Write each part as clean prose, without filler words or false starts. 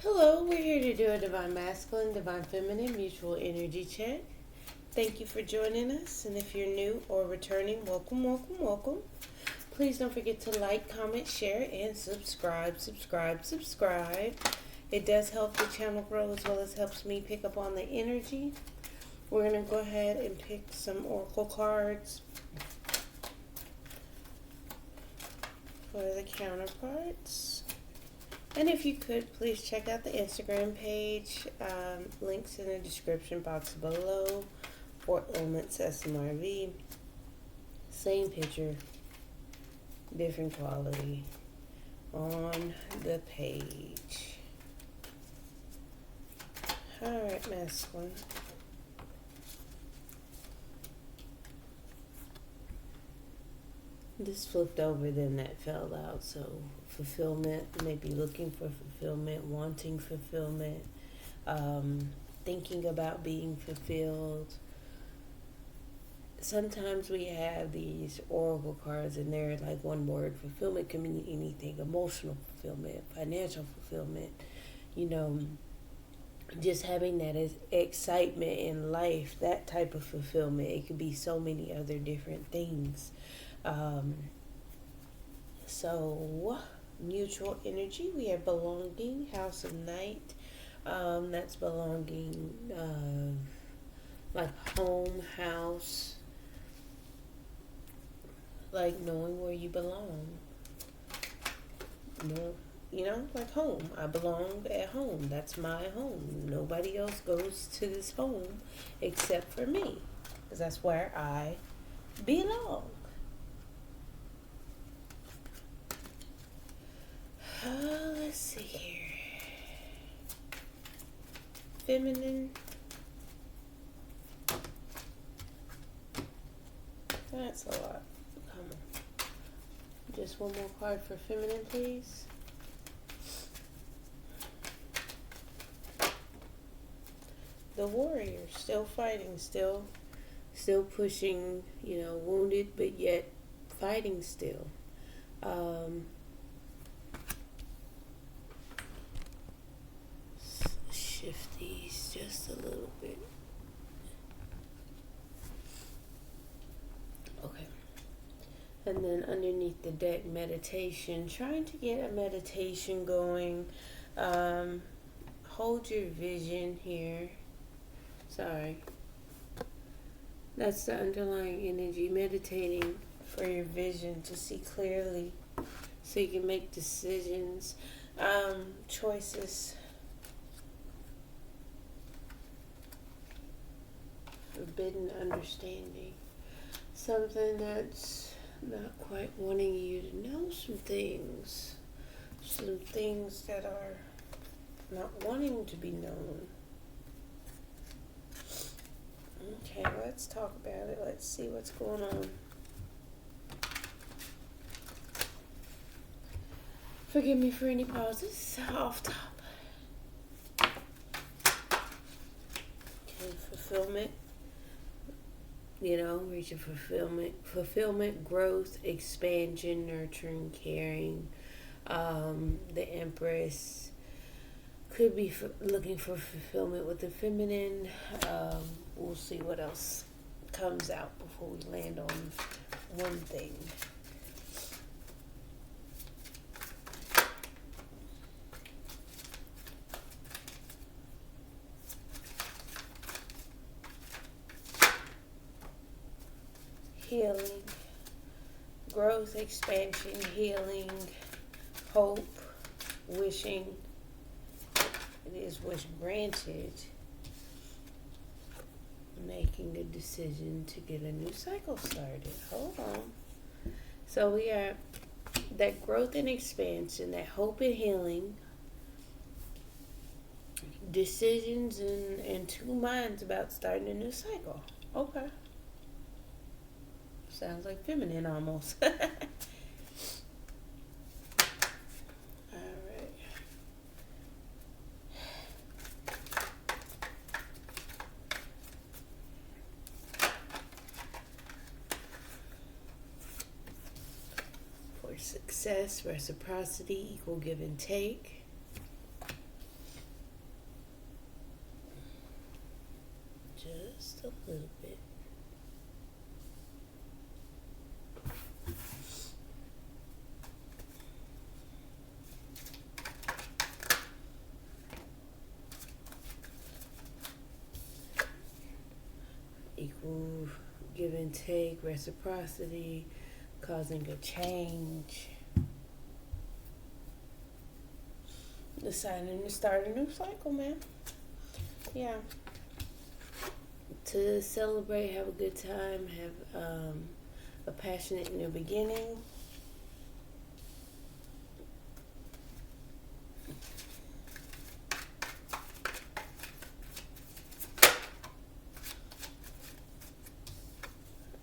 Hello, we're here to do a Divine Masculine, Divine Feminine mutual energy check. Thank you for joining us, and if you're new or returning, welcome, welcome, welcome. Please don't forget to like, comment, share, and subscribe, subscribe, subscribe. It does help the channel grow as well as helps me pick up on the energy. We're going to go ahead and pick some oracle cards for the counterparts. And if you could, please check out the Instagram page. Links in the description box below. For Elements SMRV. Same picture, different quality on the page. Alright, masculine. This flipped over, then that fell out. So fulfillment, maybe looking for fulfillment, wanting fulfillment, thinking about being fulfilled. Sometimes we have these oracle cards and they're like one word. Fulfillment can mean anything. Emotional fulfillment, financial fulfillment, just having that excitement in life, that type of fulfillment. It could be so many other different things. So mutual energy, we have belonging, house of night. That's belonging, like home, house, like knowing where you belong. Like home. I belong at home. That's my home. Nobody else goes to this home except for me, because that's where I belong. Let's see here. Feminine. That's a lot. Come on. Just one more card for feminine, please. The warrior, still fighting, still pushing, wounded, but yet fighting still. Shift these just a little bit. Okay. And then underneath the deck, meditation. Trying to get a meditation going. Hold your vision here. Sorry. That's the underlying energy. Meditating for your vision to see clearly so you can make decisions, choices. Forbidden understanding. Something that's not quite wanting you to know some things. Some things that are not wanting to be known. Okay, let's talk about it. Let's see what's going on. Forgive me for any pauses off top. Okay, fulfillment. Reaching fulfillment, growth, expansion, nurturing, caring. The Empress could be looking for fulfillment with the feminine. We'll see what else comes out before we land on one thing. Healing, growth, expansion, healing, hope, wishing. It is wish granted. Making a decision to get a new cycle started. Hold on. So we are that growth and expansion, that hope and healing, decisions and two minds about starting a new cycle. Okay. Sounds like feminine almost. Success, reciprocity, equal give and take. a little bit. Equal give and take, reciprocity, causing a change. Deciding to start a new cycle, man. Yeah. To celebrate, have a good time, have a passionate new beginning.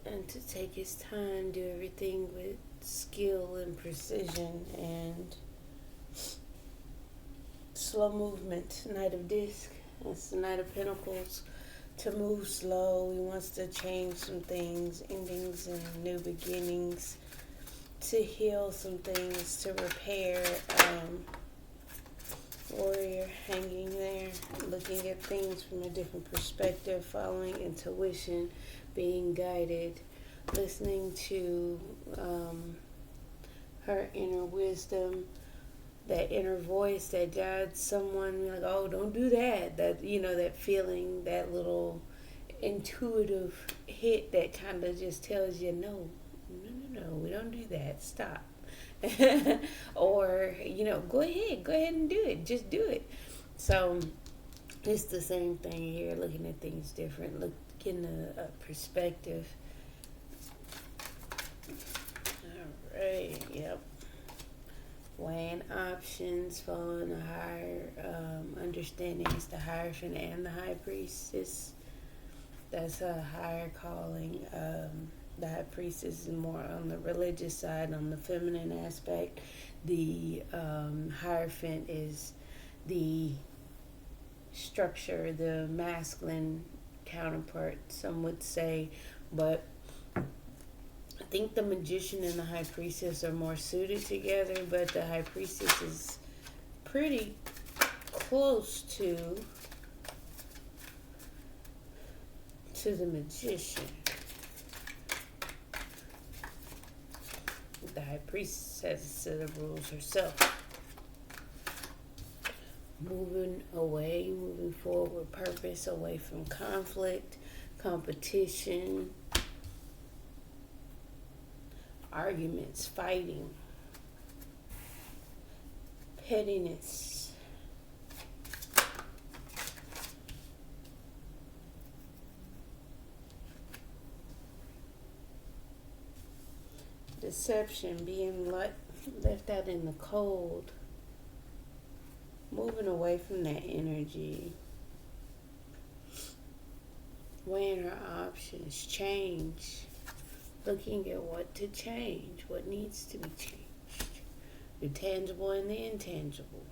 And to take his time, do everything with skill and precision and slow movement. Knight of Disc. It's the Knight of Pentacles. To move slow. He wants to change some things, endings and new beginnings. To heal some things, to repair. Warrior hanging there, looking at things from a different perspective, following intuition, being guided, listening to her inner wisdom, that inner voice that guides someone, like, oh, don't do that. That, you know, that feeling, that little intuitive hit that kind of just tells you, no, we don't do that. Stop. Or, you know, go ahead and do it. Just do it. So it's the same thing here, looking at things different, getting a perspective. All right, yep. Weighing options, following a higher understanding. It's the Hierophant and the High Priestess. That's a higher calling. The High Priestess is more on the religious side, on the feminine aspect. The Hierophant is the structure, the masculine counterpart, some would say. But I think the Magician and the High Priestess are more suited together, but the High Priestess is pretty close to the Magician. The High Priestess has a set of rules herself. Moving forward with purpose, away from conflict, competition, arguments, fighting, pettiness. Deception, being left out in the cold. Moving away from that energy. Weighing her options. Change. Looking at what to change. What needs to be changed. The tangible and the intangible.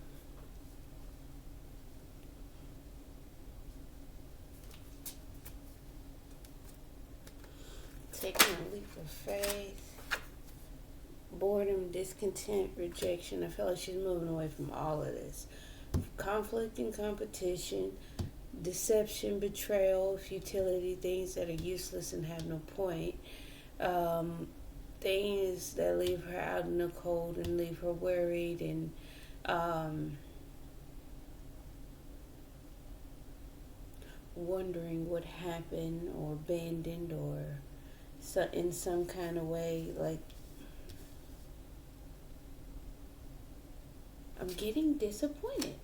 Taking a leap of faith. Boredom, discontent, rejection. I feel like she's moving away from all of this. Conflict and competition, deception, betrayal, futility, things that are useless and have no point. Things that leave her out in the cold and leave her worried and wondering what happened or abandoned or in some kind of way, like, I'm getting disappointed.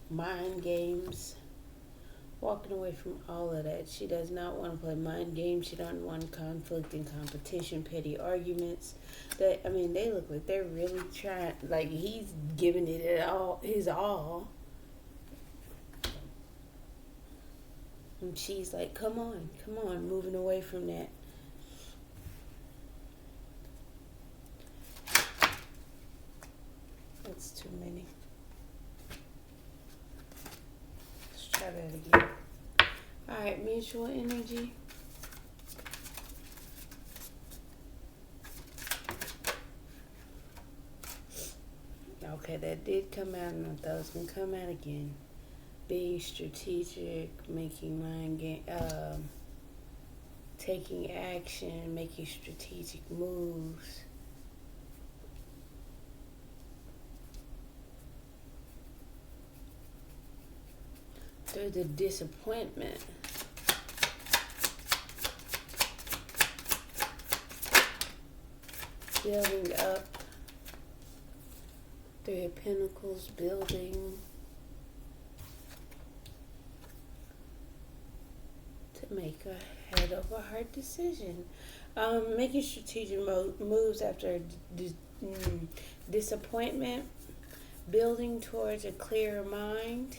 Mind games. Walking away from all of that. She does not want to play mind games. She doesn't want conflict and competition, petty arguments. They look like they're really trying, like he's giving it all, his all. And she's like, come on, moving away from that. That's too many. Let's try that again. Alright, mutual energy. Okay, that did come out, and I thought it was gonna come out again. Being strategic, making mind game, taking action, making strategic moves. Through the disappointment. Building up. Three of Pentacles, building. To make a head over heart decision. Making strategic moves after disappointment. Building towards a clearer mind.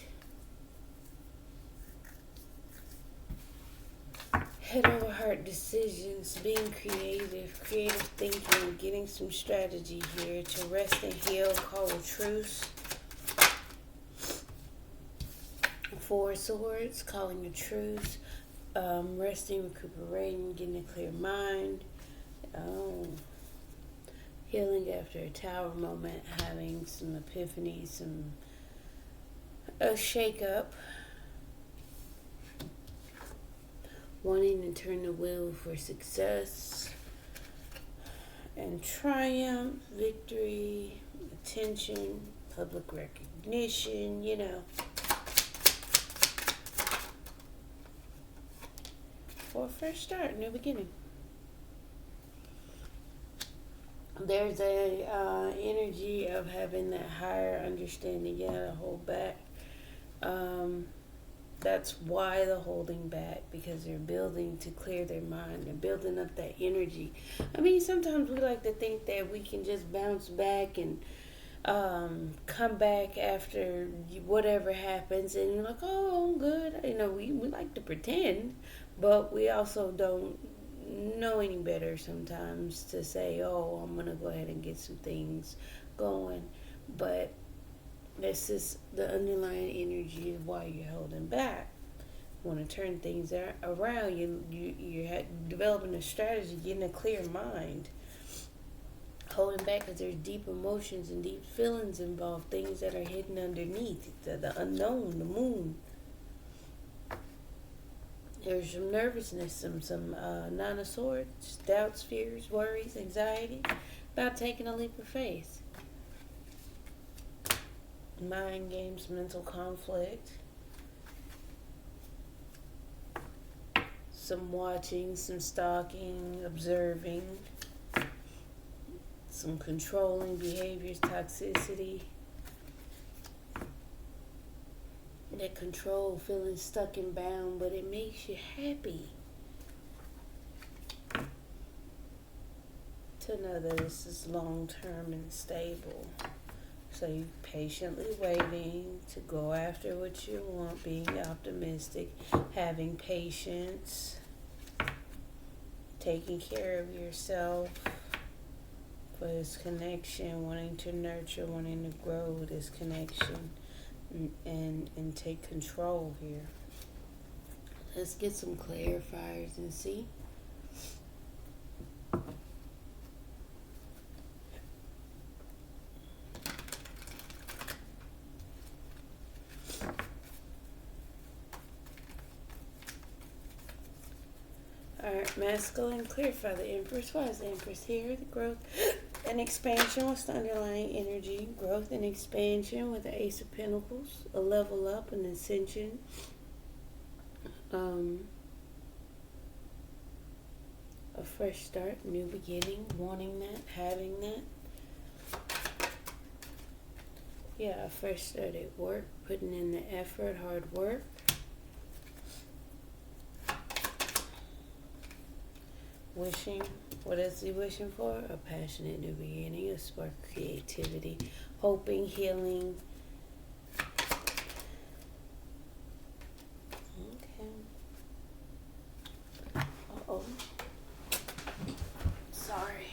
Head over heart decisions, being creative thinking, getting some strategy here to rest and heal, call a truce. Four of Swords, calling a truce, resting, recuperating, getting a clear mind. Healing after a Tower moment, having some epiphany, a shake up. Wanting to turn the wheel for success and triumph, victory, attention, public recognition, for a fresh start, new beginning. There's a energy of having that higher understanding. You gotta hold back. That's why the holding back, because they're building to clear their mind. They're building up that energy. I mean, sometimes we like to think that we can just bounce back and come back after whatever happens, and you're like, oh, I'm good. We like to pretend, but we also don't know any better sometimes to say, oh, I'm going to go ahead and get some things going. But this is the underlying energy of why you're holding back. You want to turn things around. You're developing a strategy, getting a clear mind. Holding back because there's deep emotions and deep feelings involved, things that are hidden underneath, the unknown, the moon. There's some nervousness, some Nine of Swords, doubts, fears, worries, anxiety about taking a leap of faith. Mind games, mental conflict. Some watching, some stalking, observing. Some controlling behaviors, toxicity. That control, feeling stuck and bound, but it makes you happy to know that this is long-term and stable. So you're patiently waiting to go after what you want, being optimistic, having patience, taking care of yourself for this connection, wanting to nurture, wanting to grow this connection, and take control here. Let's get some clarifiers and see. Alright, masculine, clarify the Empress. Why is the Empress here? The growth and expansion. What's the underlying energy? Growth and expansion with the Ace of Pentacles. A level up, an ascension. A fresh start, new beginning, wanting that, having that. Yeah, a fresh start at work, putting in the effort, hard work. Wishing, what is he wishing for? A passionate new beginning, a spark of creativity, hoping, healing. Okay. Uh-oh. Sorry.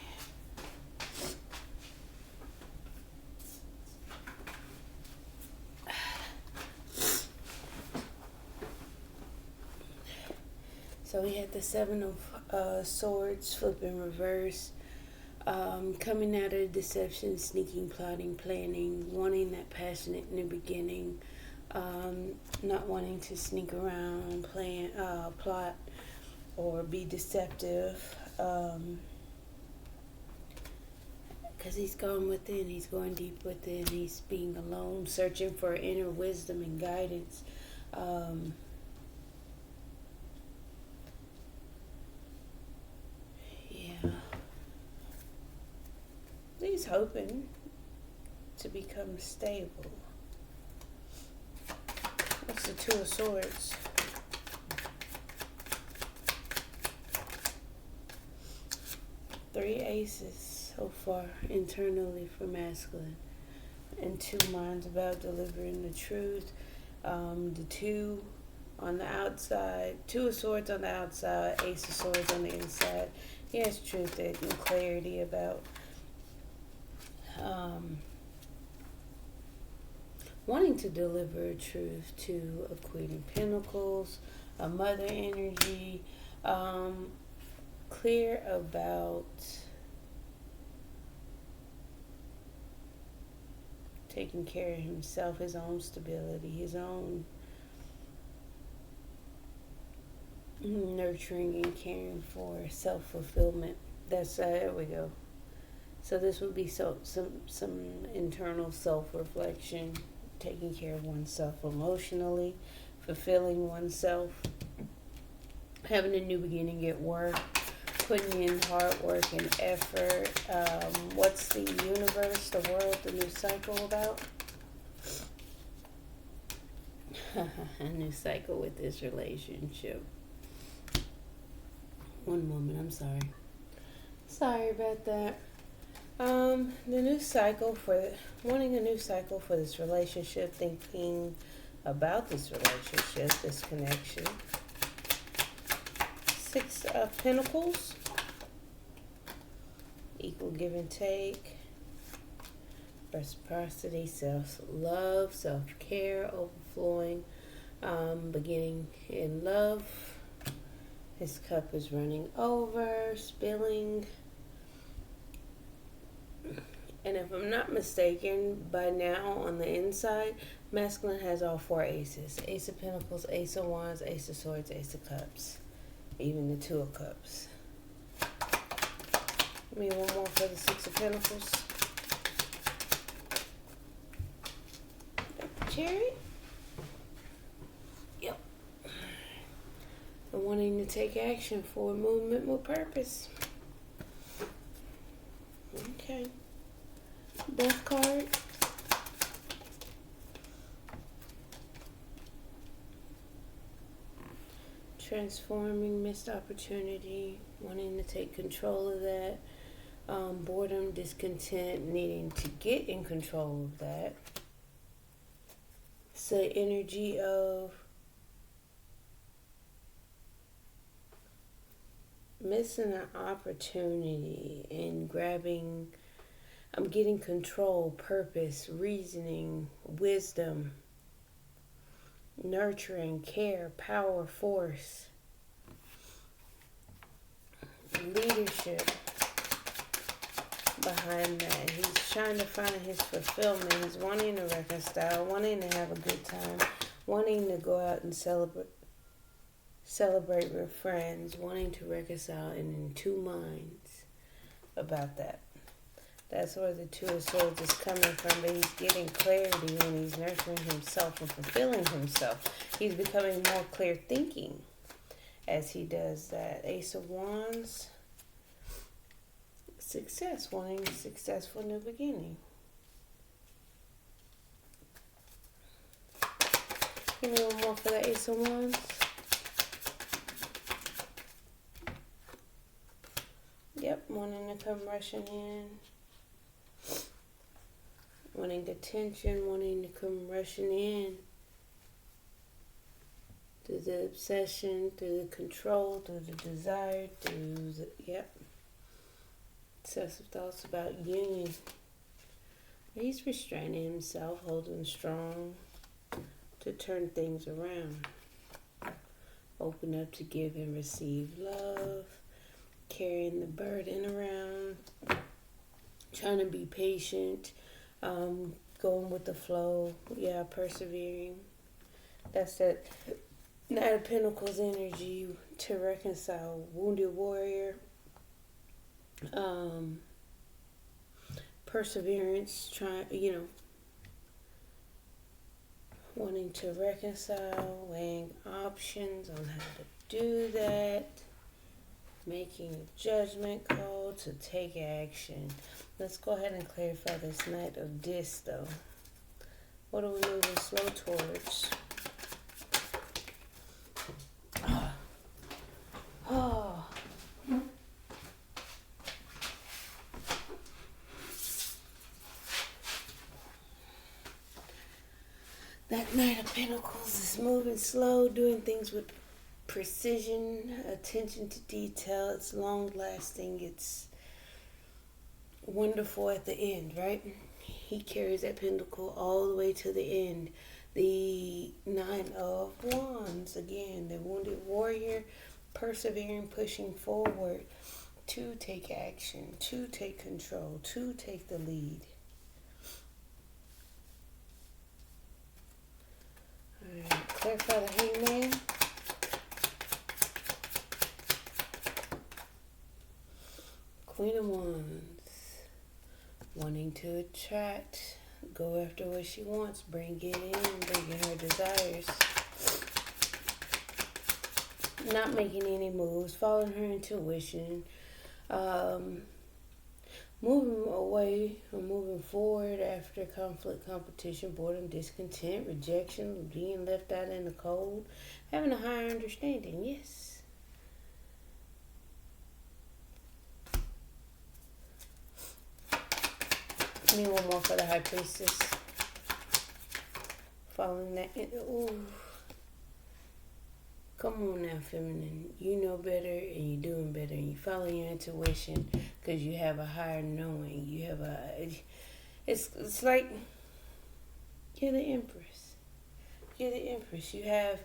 So we had the Seven of Swords, flip in reverse. Coming out of deception, sneaking, plotting, planning, wanting that passionate in the beginning, not wanting to sneak around, plan, plot, or be deceptive. Because he's gone within, he's going deep within, he's being alone, searching for inner wisdom and guidance. Yeah. He's hoping to become stable. That's the Two of Swords. Three aces so far internally for masculine. And two minds about delivering the truth. The two on the outside, Two of Swords on the outside, Ace of Swords on the inside. He has truth and clarity about wanting to deliver truth to a Queen of Pentacles, a Mother energy, clear about taking care of himself, his own stability, his own nurturing and caring for self-fulfillment. That's there we go. So this would be some internal self-reflection, taking care of oneself emotionally, fulfilling oneself, having a new beginning at work, putting in hard work and effort. What's the universe, the world, the new cycle about? A new cycle with this relationship. One moment, I'm sorry. Sorry about that. The new cycle wanting a new cycle for this relationship, thinking about this relationship, this connection. Six of Pentacles, equal give and take, reciprocity, self-love, self-care, overflowing, beginning in love. His cup is running over, spilling. And if I'm not mistaken, by now on the inside, masculine has all four aces. Ace of Pentacles, Ace of Wands, Ace of Swords, Ace of Cups. Even the Two of Cups. Give me one more for the Six of Pentacles. Chariot. Yep. And wanting to take action for movement with purpose. Okay. Death card. Transforming missed opportunity, wanting to take control of that. Boredom, discontent, needing to get in control of that. It's the energy of missing an opportunity and grabbing, I'm getting control, purpose, reasoning, wisdom, nurturing, care, power, force, leadership behind that. He's trying to find his fulfillment. He's wanting to reconcile, wanting to have a good time, wanting to go out and celebrate with friends, wanting to reconcile, and in two minds about that. That's where the Two of Swords is coming from, but he's getting clarity and he's nurturing himself and fulfilling himself. He's becoming more clear thinking as he does that. Ace of Wands, success, wanting a successful new beginning. Give me one more for the Ace of Wands. Yep, wanting to come rushing in. Wanting attention, wanting to come rushing in. Through the obsession, through the control, through the desire, through the, excessive thoughts about union. He's restraining himself, holding strong to turn things around. Open up to give and receive love. Carrying the burden around. trying to be patient, going with the flow. Yeah, persevering. That's that Knight of Pentacles energy to reconcile. Wounded warrior. Perseverance, wanting to reconcile, weighing options on how to do that, making a judgment call to take action. Let's go ahead and clarify this Knight of Discs, though. What are we moving slow towards? Oh. That Knight of Pentacles is moving slow, doing things with precision, attention to detail. It's long lasting. It's wonderful at the end, right? He carries that pentacle all the way to the end. The Nine of Wands, again, the wounded warrior, persevering, pushing forward to take action, to take control, to take the lead. Alright, clarify the Hangman. Queen of Wands, wanting to attract, go after what she wants, bring it in, bring in her desires. Not making any moves, following her intuition, moving away or moving forward after conflict, competition, boredom, discontent, rejection, being left out in the cold, having a higher understanding, yes. Give me one more for the High Priestess. Following that, ooh. Come on now, feminine. You know better and you're doing better and you follow your intuition because you have a higher knowing. You have it's like you're the Empress. You're the Empress. You have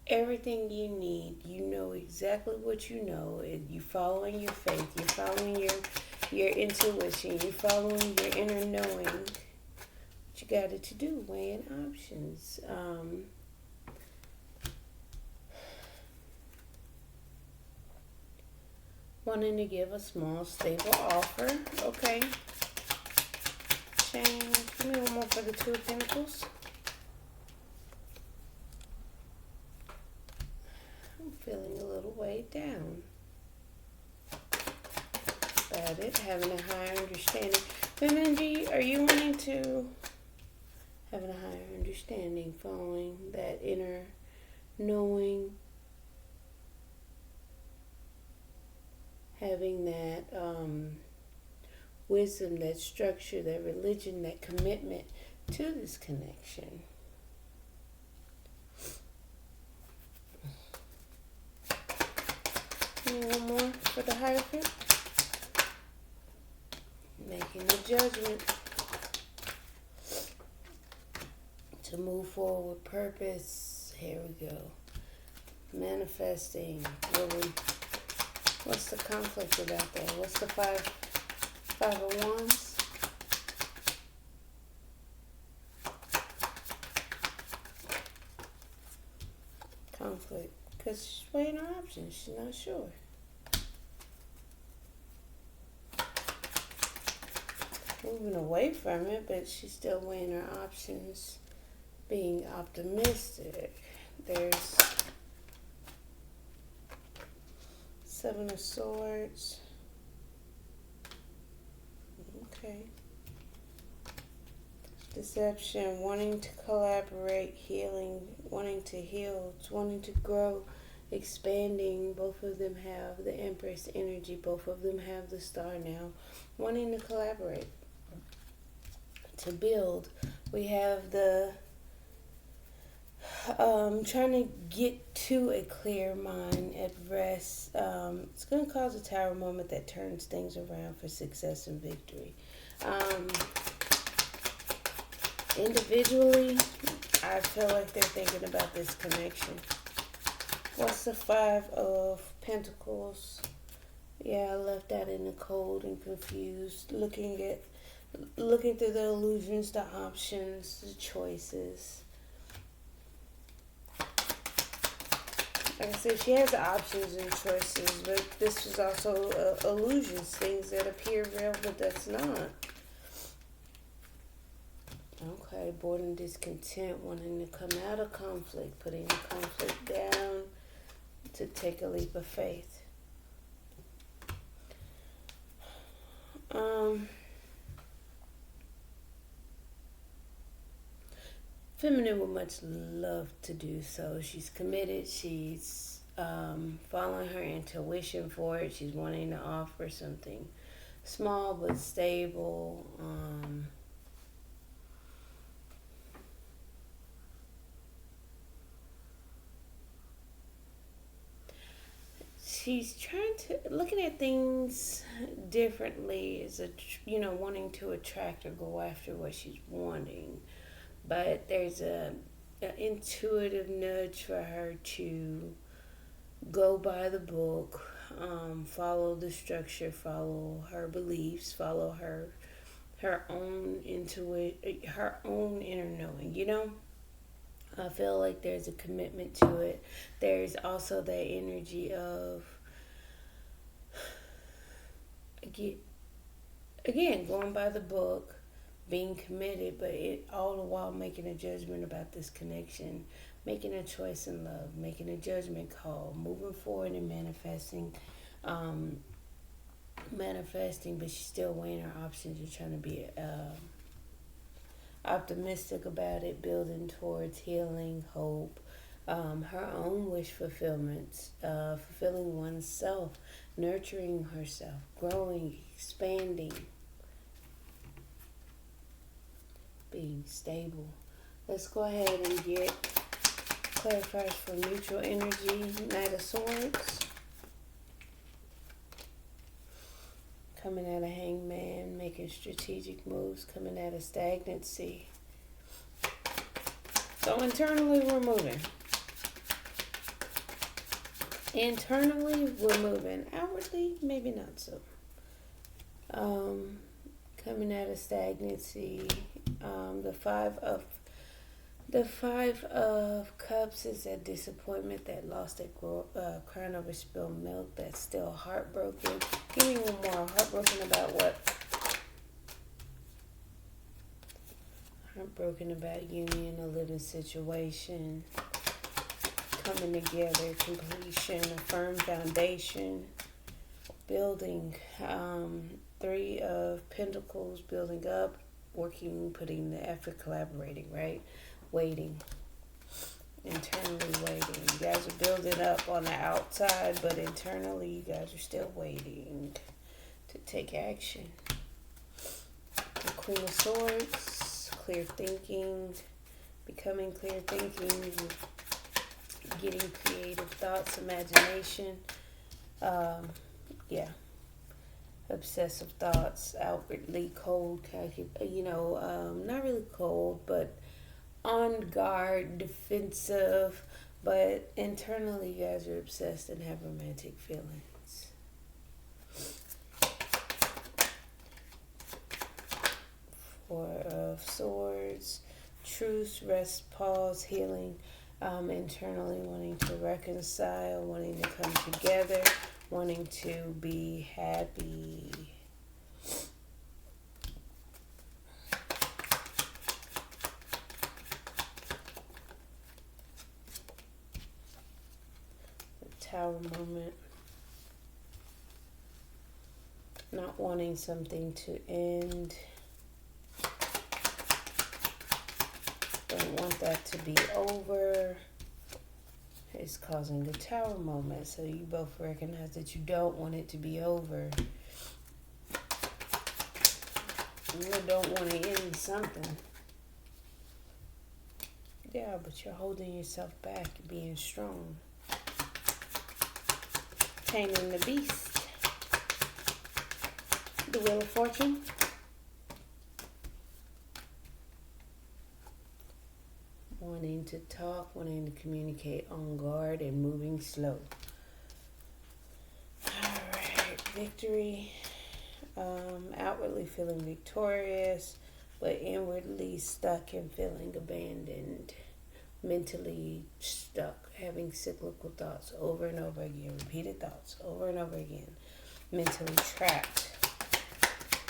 everything you need. You know exactly what you know. You're following your faith. You're following your intuition. You're following your inner knowing. What you got it to do, weighing options. Wanting to give a small, stable offer. Okay. Change. Give me one more for the Two of Pentacles. I'm feeling a little weighed down about it. Having a higher understanding. Femininity, are you wanting to having a higher understanding, following that inner knowing, having that wisdom, that structure, that religion, that commitment to this connection. And one more for the Hierophant. Making a judgment to move forward with purpose. Here we go. Manifesting. What's the conflict about that? What's the five of Wands? Conflict. Because she's weighing her options. She's not sure. Moving away from it, but she's still weighing her options. Being optimistic. There's Seven of Swords. Okay. Deception, wanting to collaborate, healing, wanting to heal, wanting to grow, expanding. Both of them have the Empress energy. Both of them have the Star now. Wanting to collaborate, to build. We have the trying to get to a clear mind at rest. It's going to cause a tower moment that turns things around for success and victory. Individually, I feel like they're thinking about this connection. What's the Five of Pentacles Yeah, I left that in the cold and confused, looking through the illusions, the options, the choices. Like I said, she has options and choices, but this is also illusions, things that appear real, but that's not. Okay, boredom, discontent, wanting to come out of conflict, putting the conflict down to take a leap of faith. Feminine would much love to do so. She's committed. She's following her intuition for it. She's wanting to offer something small but stable. She's trying to looking at things differently. Is wanting to attract or go after what she's wanting, but there's an intuitive nudge for her to go by the book, follow the structure, follow her beliefs, follow her own her own inner knowing. I feel like there's a commitment to it. There's also that energy of again going by the book, being committed, but all the while making a judgment about this connection, making a choice in love, making a judgment call, moving forward and manifesting, but she's still weighing her options and trying to be optimistic about it, building towards healing, hope, her own wish fulfillments, fulfilling oneself, nurturing herself, growing, expanding, being stable. Let's go ahead and get clarifiers for neutral energy. Knight of Swords. Coming out of Hangman, making strategic moves, coming out of stagnancy. So internally we're moving. Internally we're moving. Outwardly, maybe not so. Coming out of stagnancy. The five of Cups is that disappointment, that loss, that crying over spilled milk, that's still heartbroken. Give me one more. Heartbroken about what? Heartbroken about union, a living situation, coming together, completion, a firm foundation, building. Three of Pentacles, building up, working, putting the effort, collaborating, right? Waiting. Internally waiting. You guys are building up on the outside, but internally you guys are still waiting to take action. The Queen of Swords, clear thinking, becoming clear thinking, getting creative thoughts, imagination. Obsessive thoughts, outwardly cold, not really cold, but on guard, defensive, but internally you guys are obsessed and have romantic feelings. Four of Swords, truce, rest, pause, healing, internally wanting to reconcile, wanting to come together, wanting to be happy. The Tower moment. Not wanting something to end. Don't want that to be over. It's causing the Tower moment. So you both recognize that you don't want it to be over. You don't want to end something. Yeah, but you're holding yourself back and being strong. Taming the Beast. The Wheel of Fortune. Wanting to talk, wanting to communicate, on guard and moving slow. Alright, victory, outwardly feeling victorious, but inwardly stuck and feeling abandoned, mentally stuck, having cyclical thoughts over and over again, repeated thoughts over and over again, mentally trapped,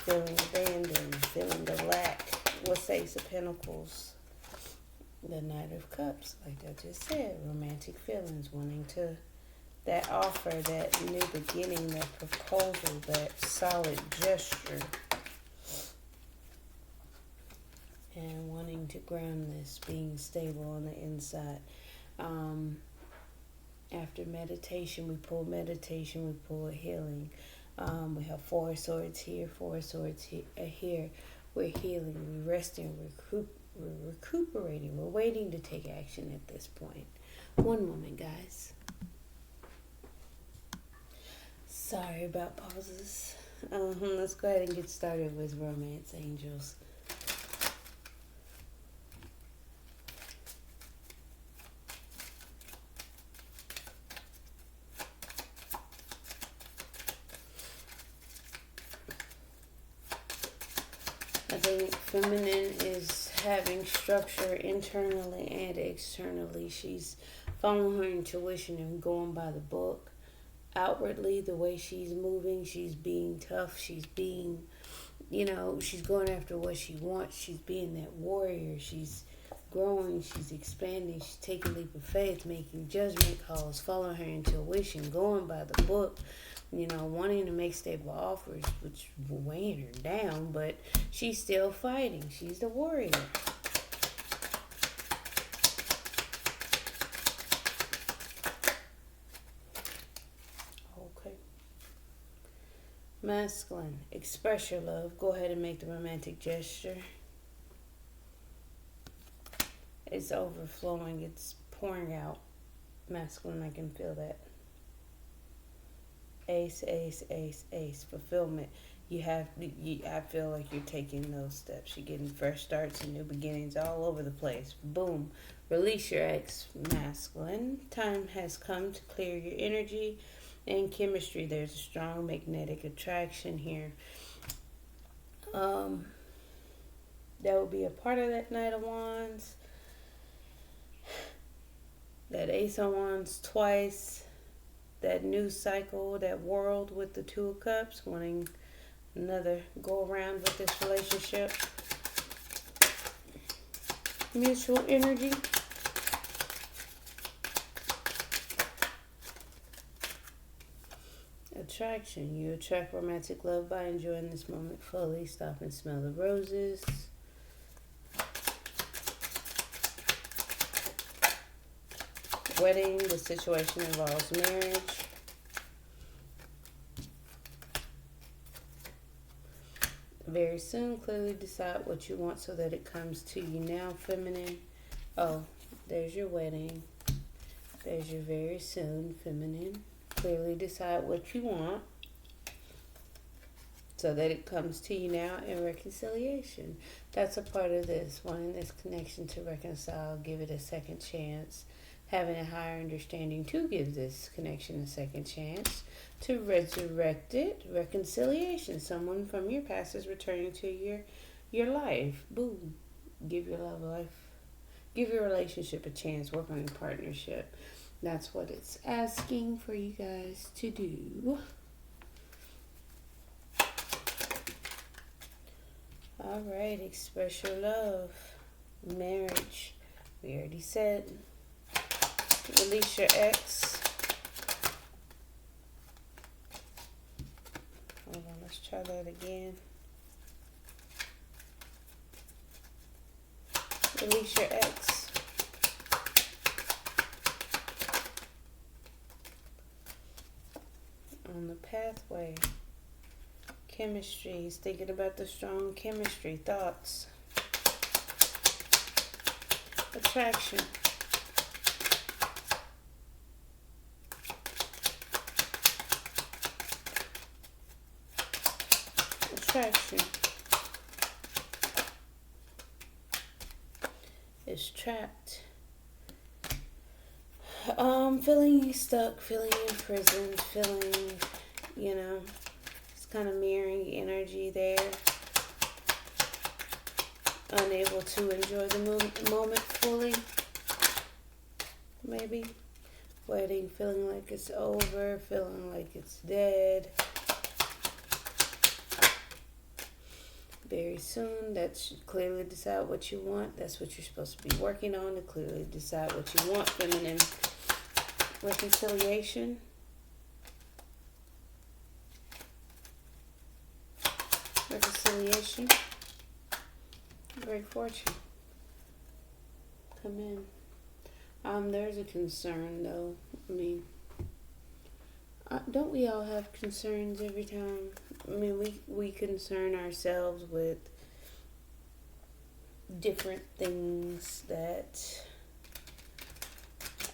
feeling abandoned, feeling the lack. What's Ace of Pentacles? The Knight of Cups, like I just said, romantic feelings, wanting to, that offer, that new beginning, that proposal, that solid gesture, and wanting to ground this, being stable on the inside. After meditation, we pull healing. We have 4 swords here, 4 swords here. We're healing, we're resting, we're recuperating. We're waiting to take action at this point. One moment, guys. Sorry about pauses. Let's go ahead and get started with romance, angels. I think feminine is having structure internally and externally. She's following her intuition and going by the book. Outwardly, the way she's moving, she's being tough. She's being, she's going after what she wants. She's being that warrior. She's growing. She's expanding. She's taking a leap of faith, making judgment calls, following her intuition, going by the book. Wanting to make stable offers, which will weighing her down, but she's still fighting. She's the warrior. Okay. Masculine, express your love. Go ahead and make the romantic gesture. It's overflowing. It's pouring out. Masculine, I can feel that. Ace, ace, ace, ace. Fulfillment. I feel like you're taking those steps. You're getting fresh starts and new beginnings all over the place. Boom. Release your ex, masculine. Time has come to clear your energy and chemistry. There's a strong magnetic attraction here. That will be a part of that Knight of Wands. That Ace of Wands twice. That new cycle, that world with the 2 of Cups, wanting another go around with this relationship. Mutual energy. Attraction. You attract romantic love by enjoying this moment fully. Stop and smell the roses. Wedding, the situation involves marriage. Very soon, clearly decide what you want so that it comes to you now, feminine. Oh, there's your wedding. There's your very soon, feminine. Clearly decide what you want so that it comes to you now in reconciliation. That's a part of this, wanting this connection to reconcile, give it a second chance. Having a higher understanding to give this connection a second chance, to resurrect it, reconciliation. Someone from your past is returning to your life. Boom. Give your love life. Give your relationship a chance. Work on your partnership. That's what it's asking for you guys to do. All right. Express your love. Marriage. We already said. Release your ex. Hold on, let's try that again. Release your ex. On the pathway. Chemistry. He's thinking about the strong chemistry. Thoughts. Attraction. Attraction is trapped. Feeling stuck, feeling imprisoned, feeling, kind of mirroring energy there. Unable to enjoy the moment fully. Maybe. Wedding, feeling like it's over, feeling like it's dead. Very soon, that should clearly decide what you want. That's what you're supposed to be working on, to clearly decide what you want. Feminine reconciliation. Reconciliation. Great fortune. Come in. There's a concern though. I mean, don't we all have concerns every time? I mean, we concern ourselves with different things that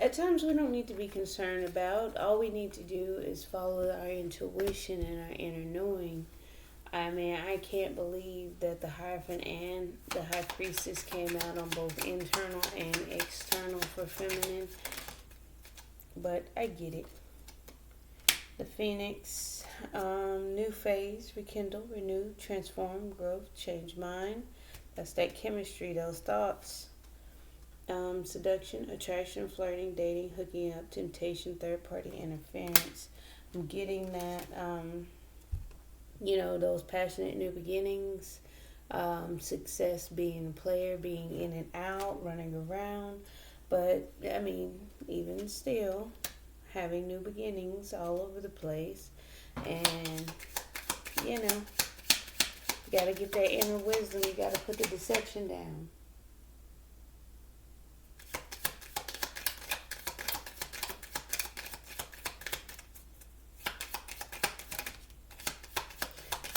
at times we don't need to be concerned about. All we need to do is follow our intuition and our inner knowing. I mean, I can't believe that the Hierophant and the High Priestess came out on both internal and external for feminine. But I get it. The Phoenix, new phase, rekindle, renew, transform, growth, change mind. That's that chemistry, those thoughts. Seduction, attraction, flirting, dating, hooking up, temptation, third-party interference. I'm getting that... those passionate new beginnings, success, being a player, being in and out, running around. But, I mean, even still, having new beginnings all over the place. And, you got to get that inner wisdom. You got to put the deception down.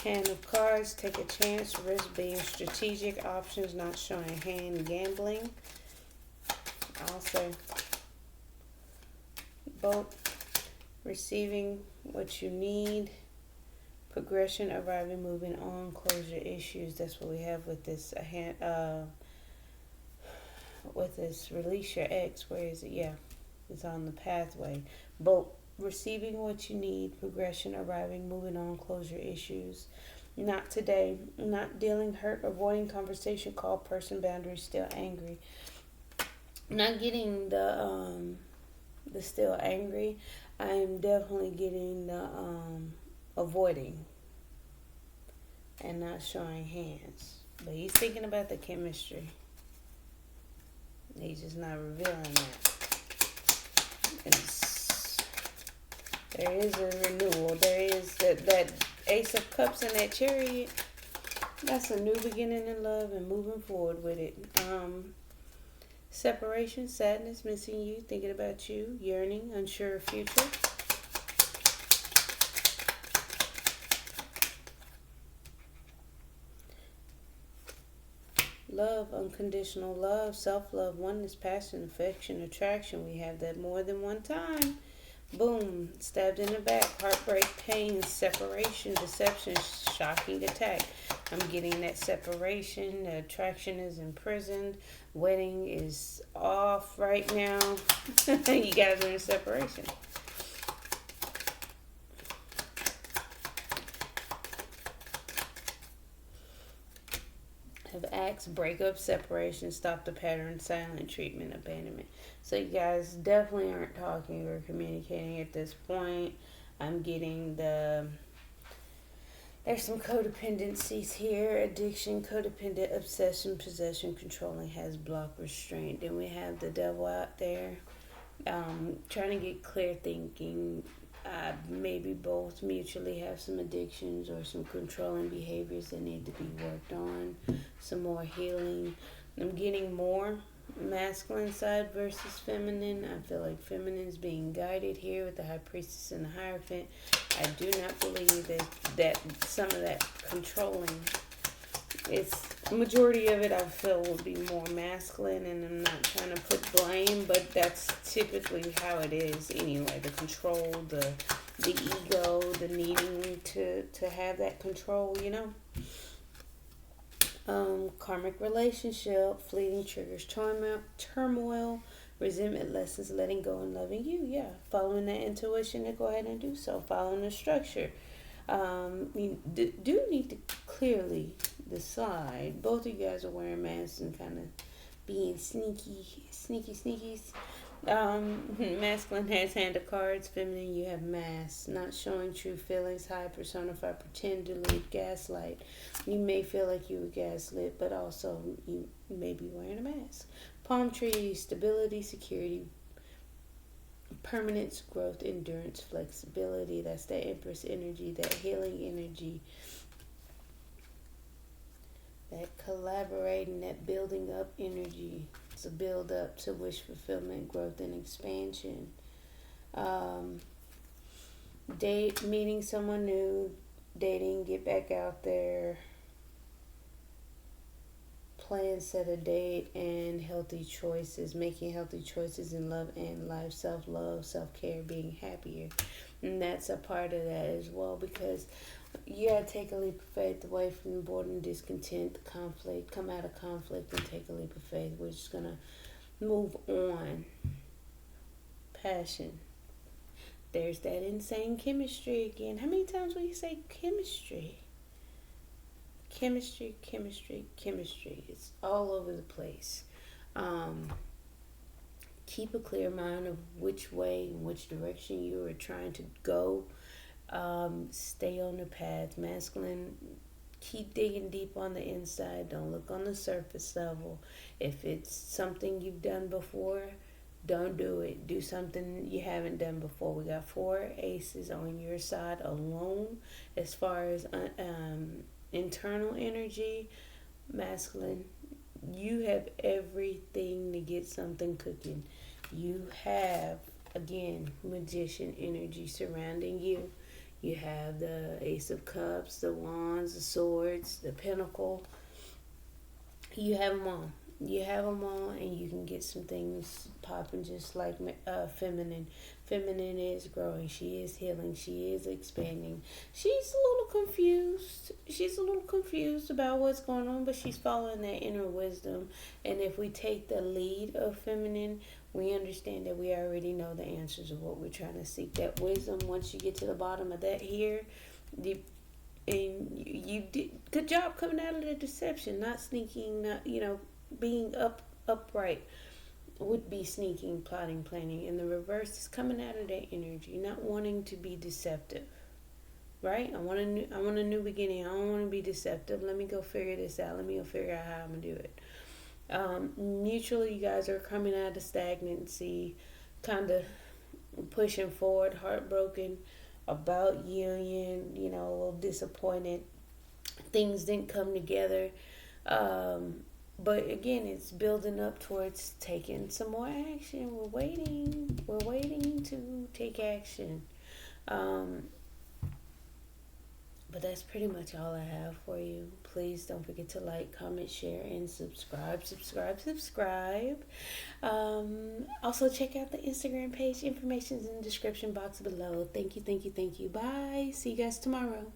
Hand of cards, take a chance, risk being strategic, options not showing hand, gambling. I'll say boat, receiving what you need, progression, arriving, moving on, closure issues. That's what we have with this release your ex. Where is it? Yeah, it's on the pathway. Boat. Receiving what you need, progression, arriving, moving on, closure issues. Not today. Not dealing, hurt, avoiding conversation, call, person, boundaries, still angry. Not getting the still angry. I am definitely getting the avoiding and not showing hands. But he's thinking about the chemistry. He's just not revealing that. There is a renewal. There is that Ace of Cups and that Chariot. That's a new beginning in love and moving forward with it. Separation, sadness, missing you, thinking about you, yearning, unsure of future. Love, unconditional love, self-love, oneness, passion, affection, attraction. We have that more than one time. Boom, stabbed in the back, heartbreak, pain, separation, deception, shocking attack. I'm getting that separation. The attraction is imprisoned. Wedding is off right now. You guys are in separation. Have acts, breakup, separation, stop the pattern, silent treatment, abandonment. So you guys definitely aren't talking or communicating at this point. I'm getting there's some codependencies here. Addiction, codependent, obsession, possession, controlling, has block, restraint. Then we have the devil out there. Trying to get clear thinking. Maybe both mutually have some addictions or some controlling behaviors that need to be worked on. Some more healing. I'm getting more masculine side versus feminine. I feel like feminine is being guided here with the High Priestess and the Hierophant. I do not believe that some of that controlling, it's majority of it I feel will be more masculine, and I'm not trying to put blame, but that's typically how it is anyway. The control, the ego, the needing to have that control, Karmic relationship, fleeting triggers, turmoil, resentment, lessons, letting go and loving you. Yeah, following that intuition to go ahead and do so. Following the structure. You do need to clearly decide. Both of you guys are wearing masks and kind of being sneakies. Masculine has hand of cards. Feminine, you have masks. Not showing true feelings. High personify, pretend, delude, gaslight. You may feel like you were gaslit, but also you may be wearing a mask. Palm tree, stability, security, permanence, growth, endurance, flexibility. That's that Empress energy, that healing energy, that collaborating, that building up energy. It's a build up to wish fulfillment, growth, and expansion. Date, meeting someone new, dating, get back out there, plan, set a date, and healthy choices, making healthy choices in love and life, self-love, self-care, being happier. And that's a part of that as well, because you gotta take a leap of faith away from boredom, discontent, conflict. Come out of conflict and take a leap of faith. We're just gonna move on. Passion. There's that insane chemistry again. How many times will you say chemistry? Chemistry. It's all over the place. Keep a clear mind of which way and which direction you are trying to go. Stay on the path. Masculine, keep digging deep on the inside. Don't look on the surface level. If it's something you've done before, don't do it. Do something you haven't done before. We got 4 aces on your side alone as far as internal energy. Masculine, you have everything to get something cooking. You have, again, magician energy surrounding you. You have the Ace of Cups, the Wands, the Swords, the Pentacle. You have them all. And you can get some things popping just like feminine. Feminine is growing. She is healing. She is expanding. She's a little confused about what's going on, but she's following that inner wisdom. And if we take the lead of feminine, we understand that we already know the answers of what we're trying to seek. That wisdom, once you get to the bottom of that here, you did good job coming out of the deception, not sneaking, not, being upright would be sneaking, plotting, planning. And the reverse is coming out of that energy, not wanting to be deceptive. Right? I want a new beginning. I don't want to be deceptive. Let me go figure this out. Let me go figure out how I'm gonna do it. Mutually, you guys are coming out of stagnancy, kind of pushing forward, heartbroken about union, a little disappointed. Things didn't come together. But again, it's building up towards taking some more action. We're waiting to take action. But that's pretty much all I have for you. Please don't forget to like, comment, share, and subscribe. Also, check out the Instagram page. Information's in the description box below. Thank you. Bye. See you guys tomorrow.